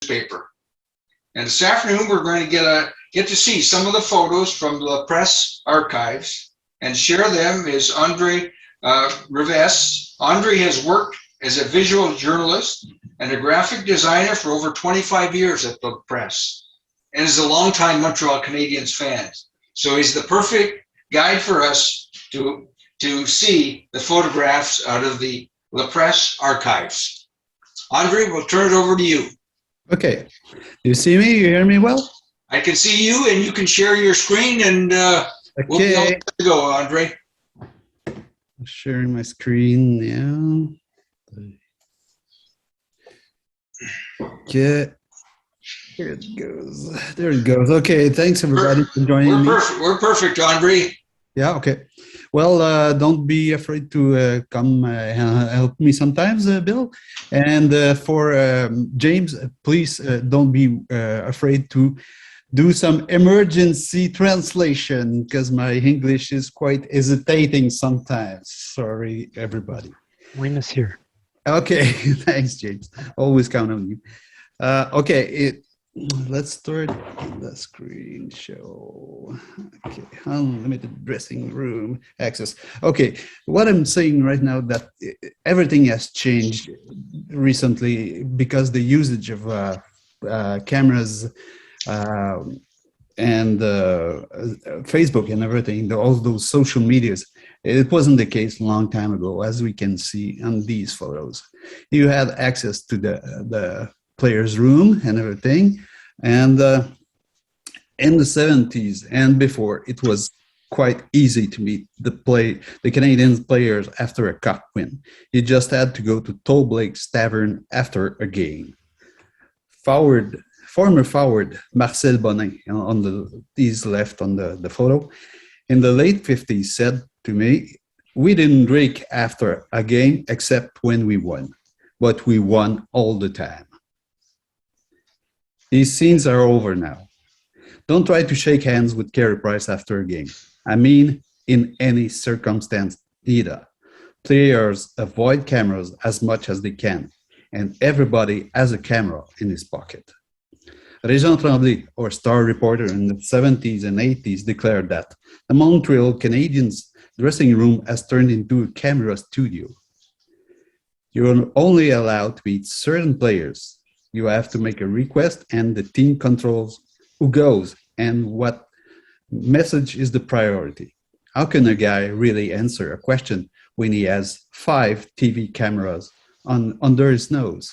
newspaper. And this afternoon, we're going to get to see some of the photos from the LaPresse archives and share them is André Rivest. André has worked as a visual journalist and a graphic designer for over 25 years at the LaPresse and is a longtime Montreal Canadiens fan. So he's the perfect guide for us to see the photographs out of the LaPresse archives. André, we'll turn it over to you. Okay. You see me? You hear me well? I can see you, and you can share your screen, and we'll be all set to go, André. Sharing my screen now. Okay. Here it goes. There it goes. Okay. Thanks, everybody, for joining me. We're perfect, André. Yeah, okay. Well, don't be afraid to come help me sometimes, Bill. And for James, please don't be afraid to do some emergency translation because my English is quite hesitating sometimes. Sorry, everybody. We miss here. Okay, thanks, James. Always count on you. Okay, let's start the screen show. Okay, unlimited dressing room access. Okay, what I'm saying right now that everything has changed recently because the usage of cameras and Facebook and everything, all those social medias, it wasn't the case a long time ago, as we can see on these photos. You had access to the player's room and everything. And in the 70s and before, it was quite easy to meet the Canadiens players after a cup win. You just had to go to Toll Blake's Tavern after a game. Former forward Marcel Bonin, he's left on the photo, in the late 50s said to me, "We didn't drink after a game except when we won, but we won all the time." These scenes are over now. Don't try to shake hands with Carey Price after a game. I mean, in any circumstance either. Players avoid cameras as much as they can, and everybody has a camera in his pocket. Régent Tremblay, our star reporter in the 70s and 80s, declared that the Montreal Canadiens dressing room has turned into a camera studio. You're only allowed to meet certain players. You have to make a request and the team controls who goes and what message is the priority. How can a guy really answer a question when he has 5 TV cameras under his nose?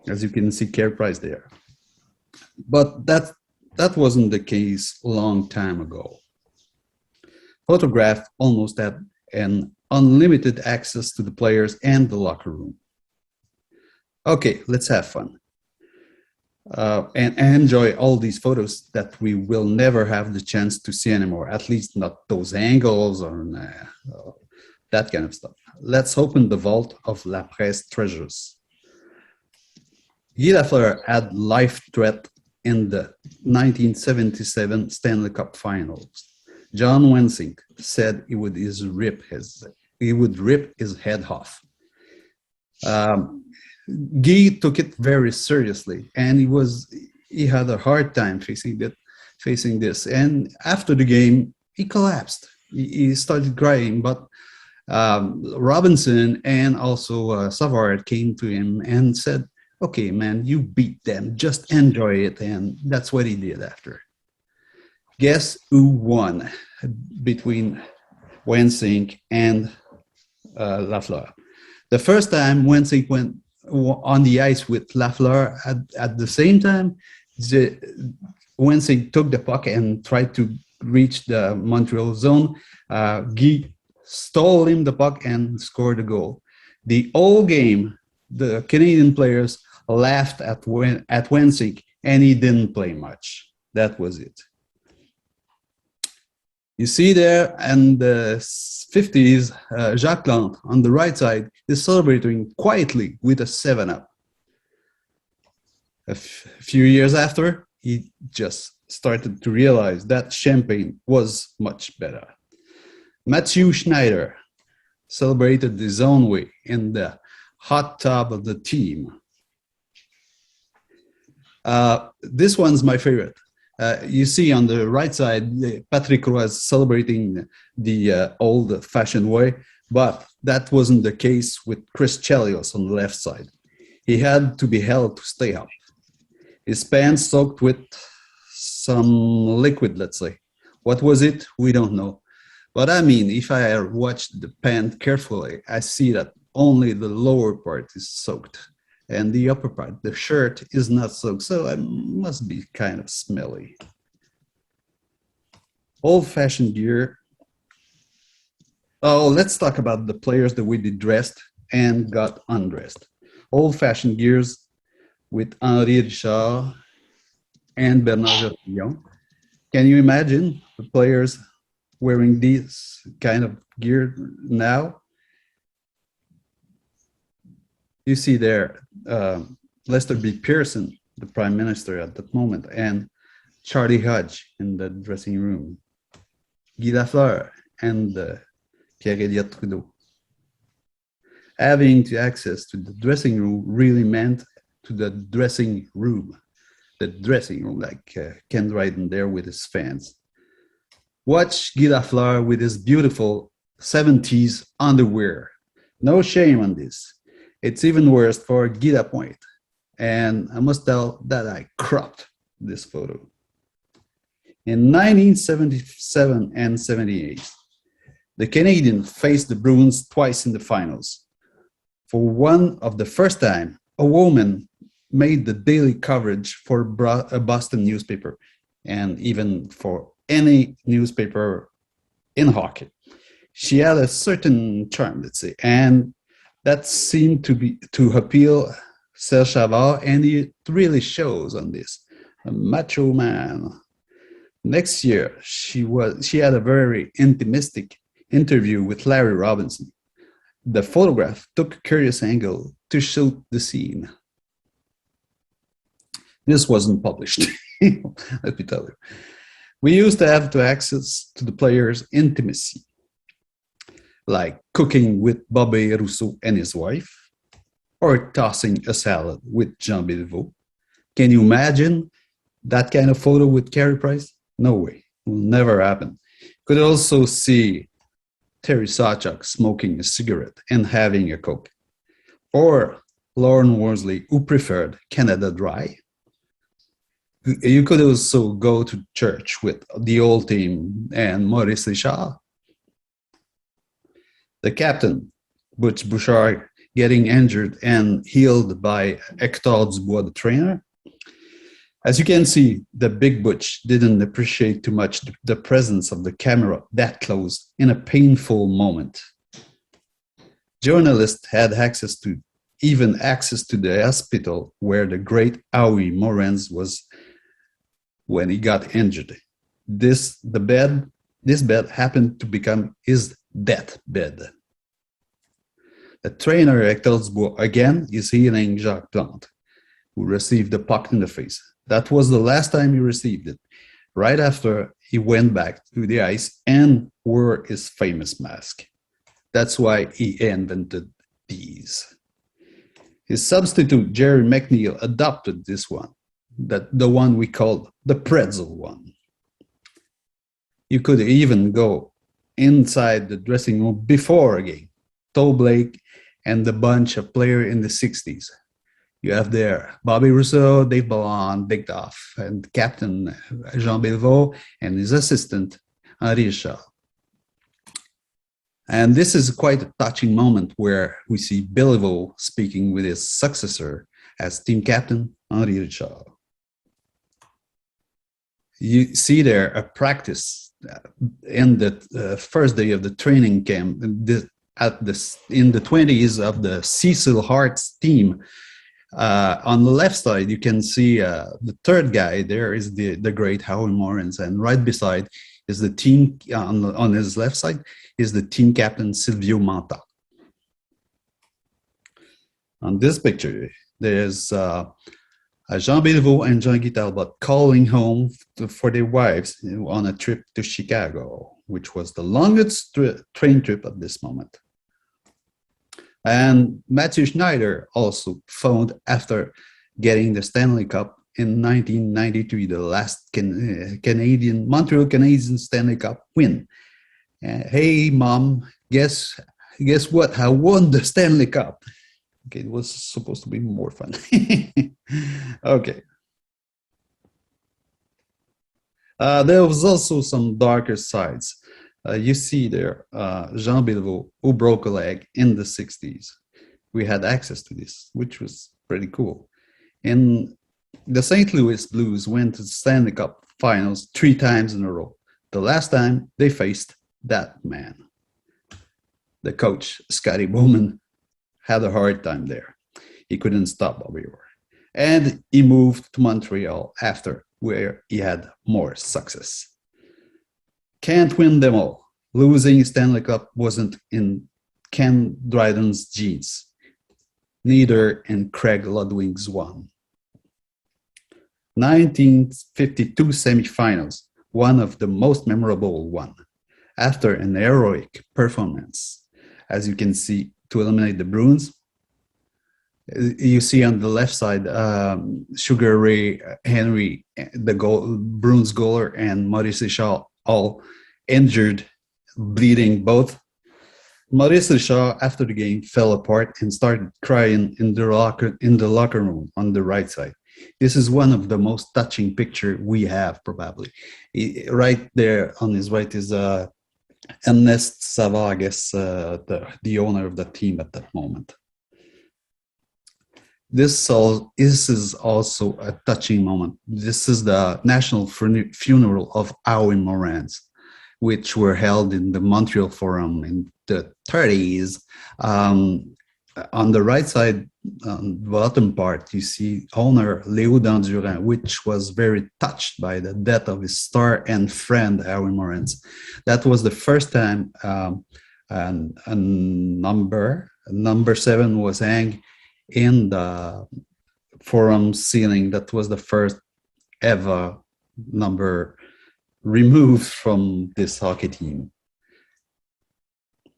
As you can see, Carey Price there. But that wasn't the case a long time ago. Photograph almost had an unlimited access to the players and the locker room. Okay, let's have fun and enjoy all these photos that we will never have the chance to see anymore, at least not those angles or that kind of stuff. Let's open the vault of LaPresse treasures. Guy Lafleur had life threat in the 1977 Stanley Cup Finals. John Wensink said he would rip his head off. Guy took it very seriously, and he had a hard time facing this. And after the game, he collapsed. He started crying, but Robinson and also Savard came to him and said, "Okay, man, you beat them. Just enjoy it." And that's what he did after. Guess who won between Wensink and Lafleur? The first time Wensink went on the ice with Lafleur at the same time, Wensink took the puck and tried to reach the Montreal zone. Guy stole him the puck and scored a goal. The whole game, the Canadian players laughed at Wensink, and he didn't play much. That was it. You see there in the 50s, Jacques Plante on the right side is celebrating quietly with a 7-Up. A few years after, he just started to realize that champagne was much better. Mathieu Schneider celebrated his own way in the hot tub of the team. This one's my favorite. You see on the right side, Patrick Roy is celebrating the old-fashioned way, but that wasn't the case with Chris Chelios on the left side. He had to be held to stay up. His pants soaked with some liquid, let's say. What was it? We don't know. But I mean, if I watch the pant carefully, I see that only the lower part is soaked and the upper part, the shirt, is not soaked, so it must be kind of smelly. Old-fashioned gear. Oh, let's talk about the players that we did dressed and got undressed. Old-fashioned gears with André Richard and Bernard Gertillon. Can you imagine the players wearing this kind of gear now? You see there, Lester B. Pearson, the prime minister at that moment, and Charlie Hodge in the dressing room, Guy Lafleur and Pierre-Éliott Trudeau. Having access to the dressing room really meant to the dressing room, like Ken Dryden there with his fans. Watch Guy Lafleur with his beautiful 70s underwear. No shame on this. It's even worse for Guy Lapointe. And I must tell that I cropped this photo. In 1977 and 78, the Canadiens faced the Bruins twice in the finals. For one of the first time, a woman made the daily coverage for a Boston newspaper and even for any newspaper in hockey. She had a certain charm, let's say, and that seemed to appeal Serge Chavard, and it really shows on this. A macho man. Next year, she had a very intimistic interview with Larry Robinson. The photograph took a curious angle to shoot the scene. This wasn't published, let me tell you. We used to have access to the players' intimacy, like cooking with Bobby Rousseau and his wife, or tossing a salad with Jean Béliveau. Can you imagine that kind of photo with Carey Price? No way, it will never happen. Could also see Terry Sawchuk smoking a cigarette and having a Coke. Or Lauren Worsley, who preferred Canada Dry. You could also go to church with the old team and Maurice Richard. The captain, Butch Bouchard, getting injured and healed by Hector Dubois, the trainer. As you can see, the big Butch didn't appreciate too much the presence of the camera that close in a painful moment. Journalists had access to the hospital where the great Howie Morens was when he got injured. This bed happened to become his deathbed. The trainer Hector Dubois again is healing Jacques Plante, who received the puck in the face. That was the last time he received it. Right after, he went back to the ice and wore his famous mask. That's why he invented these. His substitute, Jerry McNeil, adopted this one, the one we called the pretzel one. You could even go inside the dressing room before a game. Toe Blake and the bunch of players in the 60s. You have there Bobby Rousseau, Dave Ballon, Dick Duff, and Captain Jean Béliveau, and his assistant, Henri Richard. And this is quite a touching moment where we see Béliveau speaking with his successor as team captain, Henri Richard. You see there a practice in the first day of the training camp in the 20s of the Cecil Hart's team. On the left side, you can see the third guy there is the great Howie Morens, and right beside is the team, on his left side, is the team captain Silvio Manta. On this picture, there's Jean Béliveau and Jean-Guy Talbot calling home for their wives on a trip to Chicago, which was the longest train trip at this moment. And Matthew Schneider also phoned after getting the Stanley Cup in 1993, the last Montreal Canadiens Stanley Cup win. Hey, mom, guess what? I won the Stanley Cup. Okay, it was supposed to be more fun. Okay. There was also some darker sides. You see there, Jean Beliveau, who broke a leg in the 60s. We had access to this, which was pretty cool. And the St. Louis Blues went to the Stanley Cup finals 3 times in a row. The last time they faced that man. The coach, Scotty Bowman, had a hard time there. He couldn't stop Bobby Orr. And he moved to Montreal after, where he had more success. Can't win them all. Losing Stanley Cup wasn't in Ken Dryden's genes. Neither in Craig Ludwig's one. 1952 semifinals, one of the most memorable one. After an heroic performance, as you can see, to eliminate the Bruins, you see on the left side, Sugar Ray Henry, the Bruins goaler, and Maurice Richard all injured, bleeding both. Maurice Richard, after the game, fell apart and started crying in the locker room on the right side. This is one of the most touching picture we have, probably. Right there on his right is Ernest Savard, I guess, the owner of the team at that moment. This is also a touching moment. This is the national funeral of Howie Moran's, which were held in the Montreal Forum in the 30s. On the right side, on the bottom part, you see owner Léo Dandurand, which was very touched by the death of his star and friend, Howie Moran's. That was the first time a number 7 was hanged in the forum ceiling. That was the first ever number removed from this hockey team.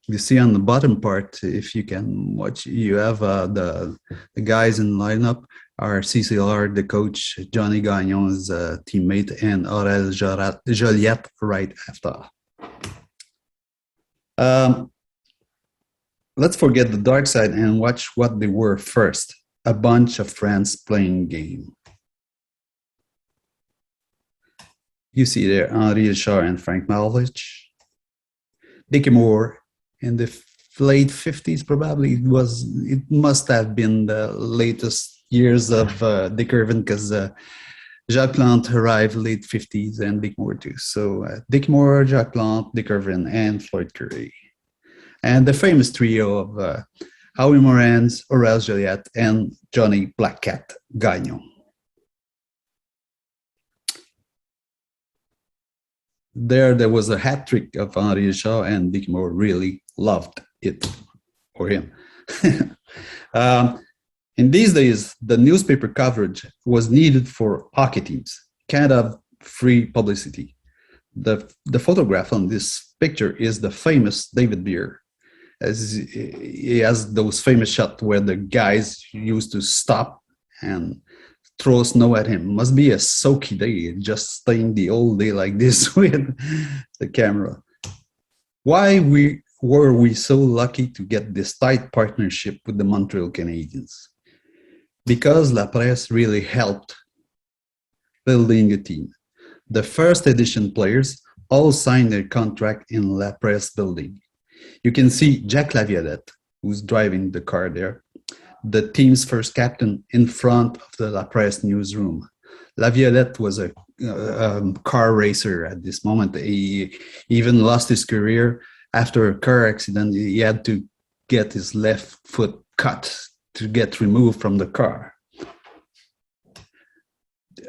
You see on the bottom part, if you can watch, you have the guys in lineup are CCLR, the coach, Johnny Gagnon's teammate, and Aurel Joliette right after. Let's forget the dark side and watch what they were first. A bunch of friends playing game. You see there Henri Richard and Frank Malovich. Dickie Moore in the late 50s, probably. It must have been the latest years of Dick Irvin, because Jacques Plante arrived late 50s and Dick Moore too. So Dick Moore, Jacques Plante, Dick Irvin, and Floyd Curry. And the famous trio of Howie Moran's, Aurel Joliette, and Johnny Black Cat Gagnon. There was a hat trick of Henri Richard, and Dick Moore really loved it, or him. In these days, the newspaper coverage was needed for hockey teams, kind of free publicity. The photograph on this picture is the famous David Beer, as he has those famous shots where the guys used to stop and throw snow at him. Must be a soaky day, just staying the whole day like this with the camera. Why were we so lucky to get this tight partnership with the Montreal Canadiens? Because LaPresse really helped building a team. The first edition players all signed their contract in LaPresse building. You can see Jack Laviolette, who's driving the car there, the team's first captain, in front of the LaPresse newsroom. Laviolette was a car racer at this moment. He even lost his career after a car accident. He had to get his left foot cut to get removed from the car.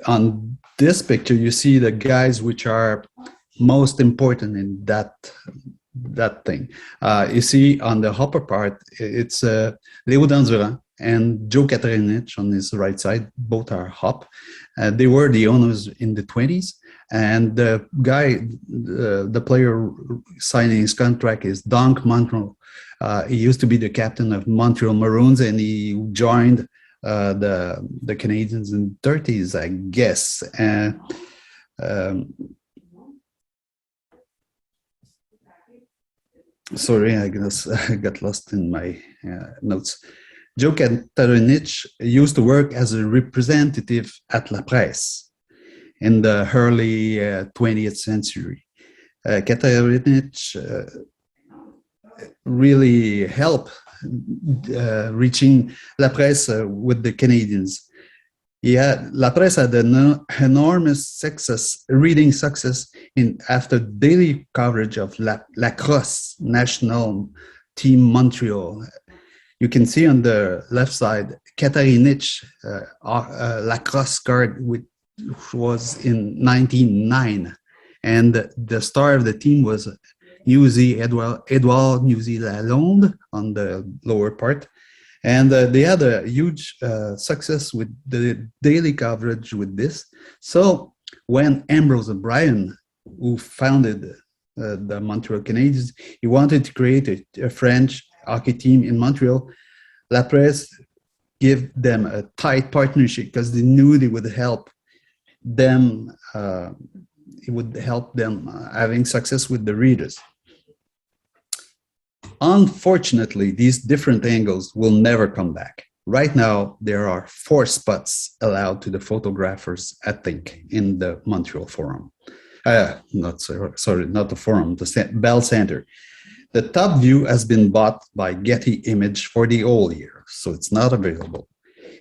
On this picture, you see the guys which are most important in that thing. You see on the upper part, it's Léo Dandurand and Joe Katrinich on his right side. Both are hop. They were the owners in the 20s. And the guy, the player signing his contract is Donk Montreux. He used to be the captain of Montreal Maroons, and he joined the Canadians in 30s, I guess. Um, Sorry, I guess I got lost in my notes. Joe Catarinich used to work as a representative at LaPresse in the early 20th century. Catarinich really helped reaching LaPresse with the Canadians. LaPresse had an enormous success, reading success after daily coverage of lacrosse national team Montreal. You can see on the left side, Catarinich lacrosse card, which was in 1909. And the star of the team was Edouard Newsy Lalonde on the lower part. And they had a huge success with the daily coverage with this. So when Ambrose O'Brien, who founded the Montreal Canadiens, he wanted to create a French hockey team in Montreal, LaPresse gave them a tight partnership because they knew they would help them. It would help them having success with the readers. Unfortunately, these different angles will never come back. Right now, there are 4 spots allowed to the photographers, I think, in the Montreal Forum. Not the Forum, the Bell Center. The top view has been bought by Getty Image for the whole year, so it's not available.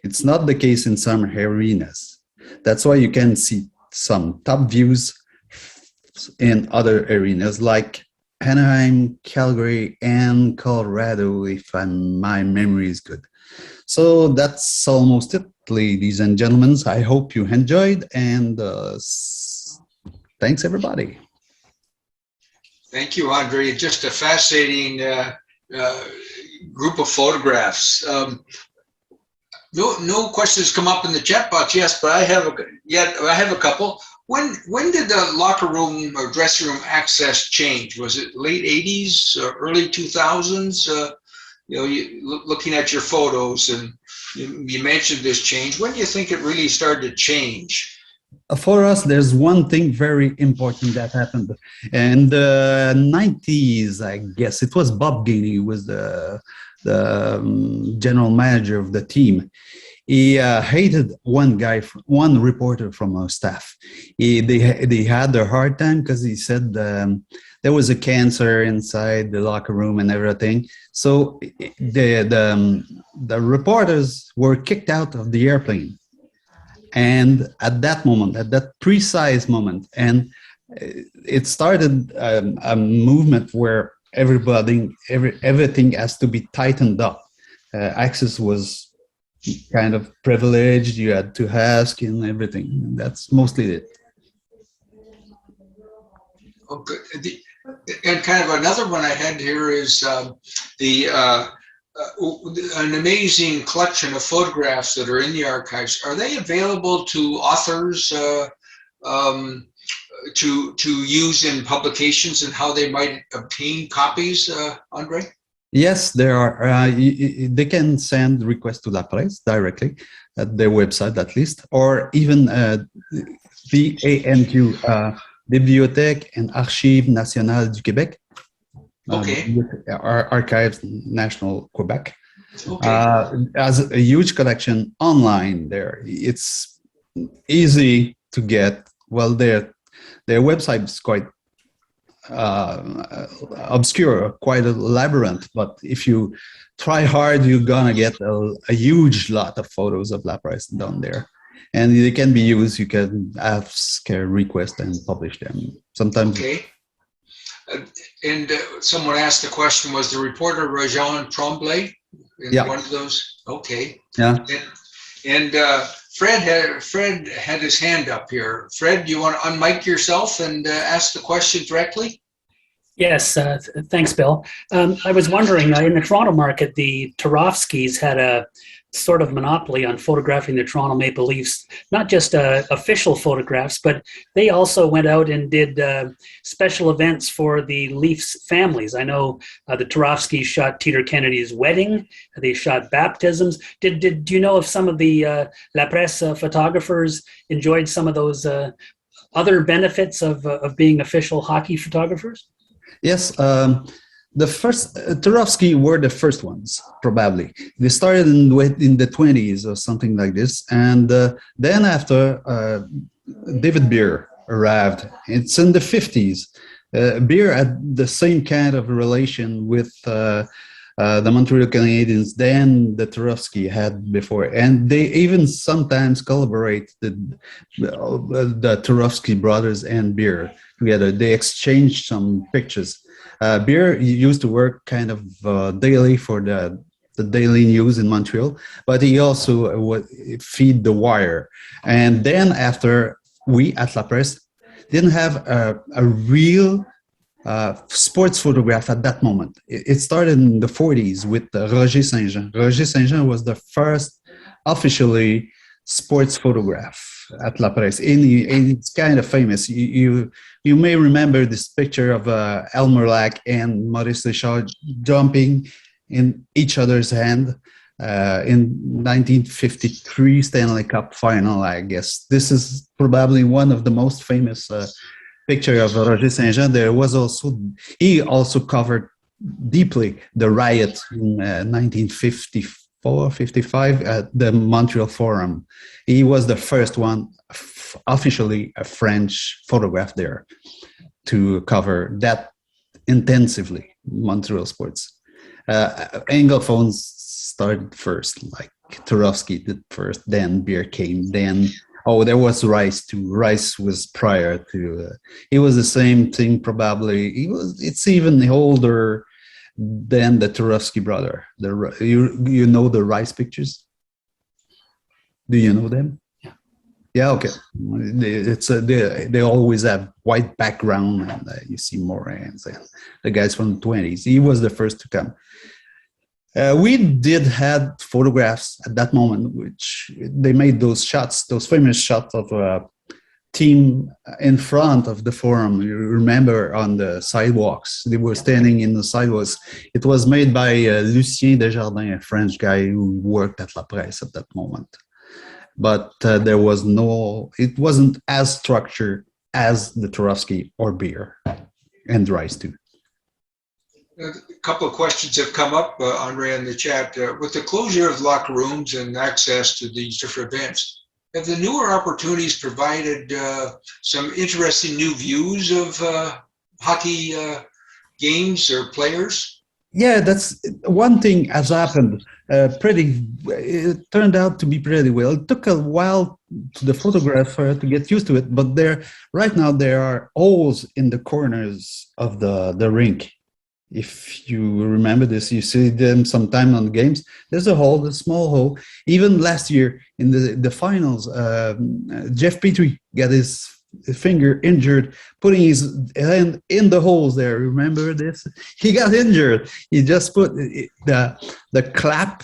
It's not the case in some arenas. That's why you can see some top views in other arenas like Anaheim, Calgary, and Colorado, if my memory is good. So that's almost it, ladies and gentlemen. I hope you enjoyed, and thanks, everybody. Thank you, Andre. Just a fascinating group of photographs. No questions come up in the chat box, yes, but I have a couple. When did the locker room or dressing room access change? Was it late 80s or early 2000s? Looking at your photos, and you mentioned this change. When do you think it really started to change? For us, there's one thing very important that happened. In the 90s, I guess, it was Bob Gainey who was the general manager of the team. He hated one reporter from our staff. They had a hard time because he said there was a cancer inside the locker room and everything. So the reporters were kicked out of the airplane. And at that moment, at that precise moment, and it started a movement where everything has to be tightened up. Access was kind of privileged. You had to ask and everything. That's mostly it. Okay. And kind of another one I had here is an amazing collection of photographs that are in the archives. Are they available to authors to use in publications, and how they might obtain copies, Andre? Yes, there are. They can send requests to LaPresse directly at their website, at least, or even VANQ, Bibliothèque et Archives Nationales du Québec. Okay. Archives National Quebec. Okay. Has a huge collection online there. It's easy to get. Well, their website is quite obscure, quite a labyrinth, but if you try hard, you're gonna get a huge lot of photos of LaPresse down there, and they can be used. You can ask a request and publish them sometimes. Okay. And someone asked the question, was the reporter Rajon Tremblay in one of those? Okay. Yeah. And Fred had his hand up here. Fred, do you want to unmic yourself and ask the question directly? Yes, thanks, Bill. I was wondering, in the Toronto market, the Turovskys had a sort of monopoly on photographing the Toronto Maple Leafs, not just official photographs, but they also went out and did special events for the Leafs families. I know the Turovskys shot Teeter Kennedy's wedding. They shot baptisms. Do you know if some of the LaPresse photographers enjoyed some of those other benefits of being official hockey photographers? Yes, the first Turovsky were the first ones, probably. They started in the 20s or something like this, and then after David Beer arrived, it's in the 50s. Beer had the same kind of relation with the Montreal Canadiens than the Turovsky had before, and they even sometimes collaborate the Turovsky brothers and Beer together. They exchanged some pictures. Beer used to work kind of daily for the Daily News in Montreal, but he also would feed the Wire. And then after we at LaPresse didn't have a real sports photograph at that moment. It started in the 40s with Roger Saint-Jean. Roger Saint-Jean was the first officially sports photograph at LaPresse. And it's kind of famous. You may remember this picture of Elmer Lack and Maurice Richard jumping in each other's hand in 1953 Stanley Cup final, I guess. This is probably one of the most famous picture of Roger Saint-Jean. He also covered deeply the riot in 1954-55 at the Montreal Forum. He was the first one, officially a French photograph there, to cover that intensively, Montreal sports. Anglophones started first, like Turovsky did first, then Beer came, then there was Rice too. Rice was prior to. He was the same thing probably. It's even older than the Turovsky brother. You know the Rice pictures? Do you know them? Yeah. Yeah. Okay. They always have white background, and you see Morans and the guys from the 20s. He was the first to come. We did had photographs at that moment, which they made those shots, those famous shots of a team in front of the Forum. You remember on the sidewalks, they were standing in the sidewalks. It was made by Lucien Desjardins, a French guy who worked at LaPresse at that moment. But it wasn't as structured as the Turovsky or Beer and Rice too. A couple of questions have come up, Andre, in the chat. With the closure of locker rooms and access to these different events, have the newer opportunities provided some interesting new views of hockey games or players? Yeah, that's one thing has happened. It turned out to be pretty well. It took a while to the photographer to get used to it, but right now there are holes in the corners of the rink. If you remember this, you see them sometime on the games. There's a small hole. Even last year in the finals, Jeff Petrie got his finger injured, putting his hand in the holes there. Remember this? He got injured. He just put the clap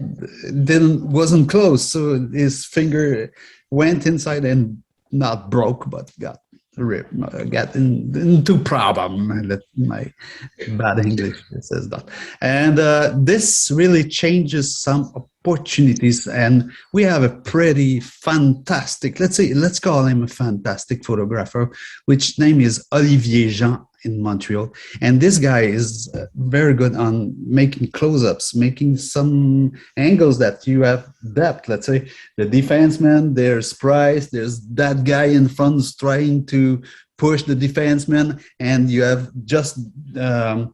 wasn't closed, so his finger went inside and not broke, but got into problem. That my bad English says that. And this really changes some opportunities, and we have a pretty fantastic, let's call him a fantastic photographer, which name is Olivier Jean in Montreal. And this guy is very good on making close-ups, making some angles that you have depth. Let's say the defenseman, there's Price, there's that guy in front trying to push the defenseman, and you have just the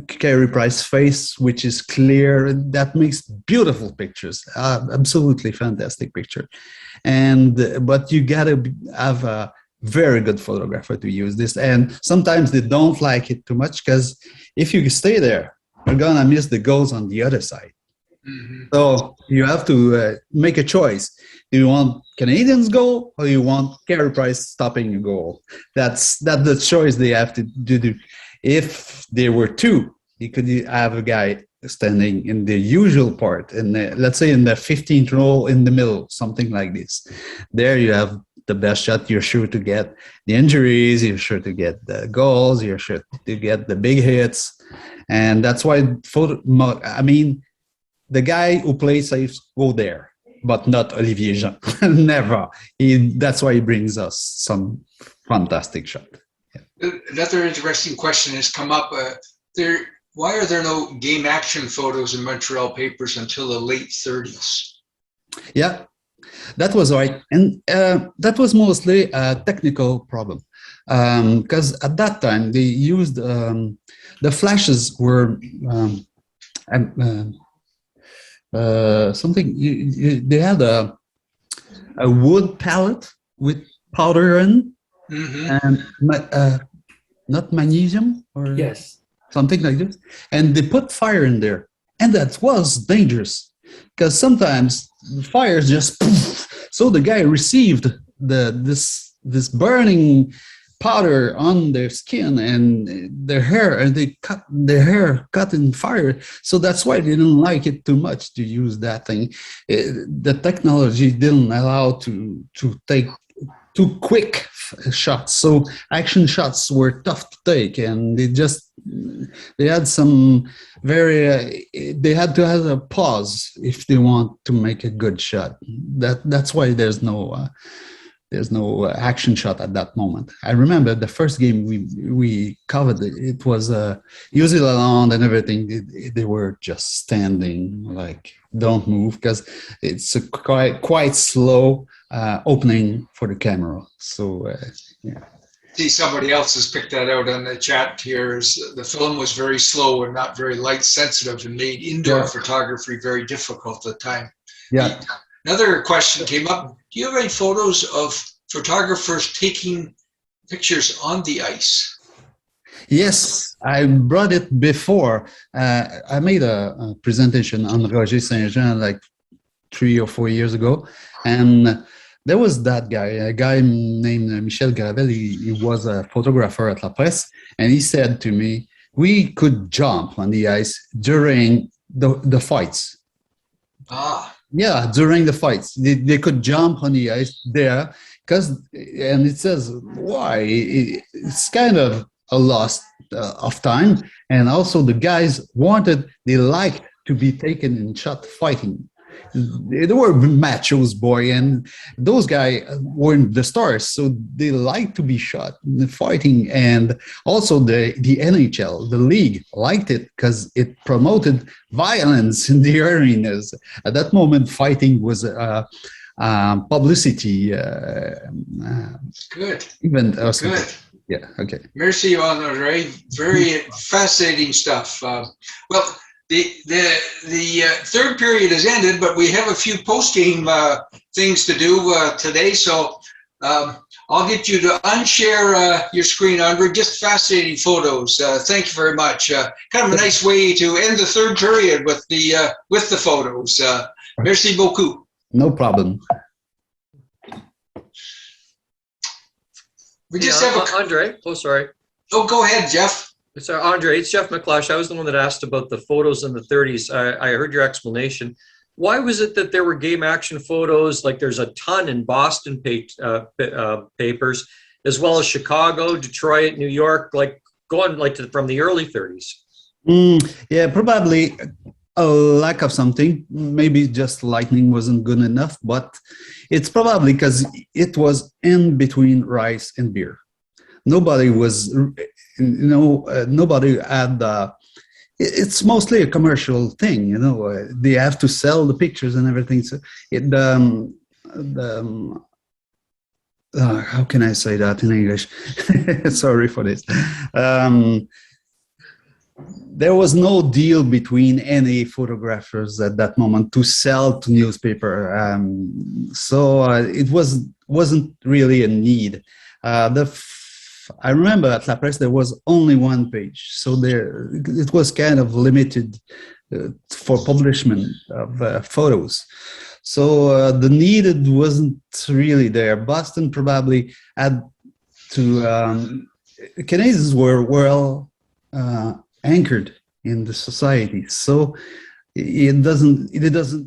Carey Price face, which is clear. That makes beautiful pictures, absolutely fantastic picture. But you gotta have a very good photographer to use this, and sometimes they don't like it too much, because if you stay there, you're gonna miss the goals on the other side. Mm-hmm. So you have to make a choice. Do you want Canadians goal, or you want Carey Price stopping a goal? That's the choice they have to do. If there were two, you could have a guy standing in the usual part, let's say in the 15th row in the middle, something like this. There you have the best shot. You're sure to get the injuries, you're sure to get the goals, you're sure to get the big hits. And that's why the guy who plays safe go there, but not Olivier Jean. Never. That's why he brings us some fantastic shot. Yeah. Another interesting question has come up. Why are there no game action photos in Montreal papers until the late 30s? Yeah, that was right. And that was mostly a technical problem. Because at that time, they used the flashes were something, they had a wood palette with powder in, and not magnesium or Yes. something like this, and they put fire in there, and that was dangerous because sometimes the fire just poof. So the guy received this burning powder on their skin and their hair, and they cut their hair cut in fire. So that's why they didn't like it too much to use that thing. The technology didn't allow to take too quick shots, so action shots were tough to take, and they had some they had to have a pause if they want to make a good shot. That's why there's no action shot at that moment. I remember the first game we covered, it was Uzi Lalonde and everything. They were just standing, like, don't move, because it's a quite slow opening for the camera. So, yeah. See, somebody else has picked that out on the chat here. The film was very slow and not very light sensitive and made indoor photography very difficult at the time. Yeah. Another question came up. Do you have any photos of photographers taking pictures on the ice? Yes, I brought it before. I made a presentation on Roger Saint-Jean like 3 or 4 years ago. And there was that guy, a guy named Michel Gravel. He was a photographer at LaPresse. And he said to me, we could jump on the ice during the fights. Yeah, during the fights. They could jump on the ice there. And it says, why? It's kind of a loss of time. And also the guys they liked to be taken in shot fighting. They were machos, boy, and those guys weren't the stars, so they liked to be shot in the fighting. And also the NHL, the league, liked it because it promoted violence in the arenas. At that moment, fighting was publicity good event. Good. Yeah. Okay. Merci, André. Very fascinating stuff. Well, the third period has ended, but we have a few post-game things to do today. So I'll get you to unshare your screen, André. Just fascinating photos. Thank you very much. Kind of a nice way to end the third period with the photos. Merci beaucoup. No problem. We just have André. Oh, sorry. Oh, go ahead, Jeff. Sorry, André. It's Jeff McLeish. I was the one that asked about the photos in the 30s. I heard your explanation. Why was it that there were game action photos? Like there's a ton in Boston papers, as well as Chicago, Detroit, New York, like going like from the early 30s. Yeah, probably a lack of something. Maybe just lightning wasn't good enough, but it's probably because it was in between rice and beer. Nobody was, nobody had. It's mostly a commercial thing, They have to sell the pictures and everything. So how can I say that in English? Sorry for this. There was no deal between any photographers at that moment to sell to newspaper, so it wasn't really a need. I remember at LaPresse there was only one page, so it was kind of limited for publishment of photos. So the need wasn't really there. Boston probably had to. Canadians were well anchored in the society. So it doesn't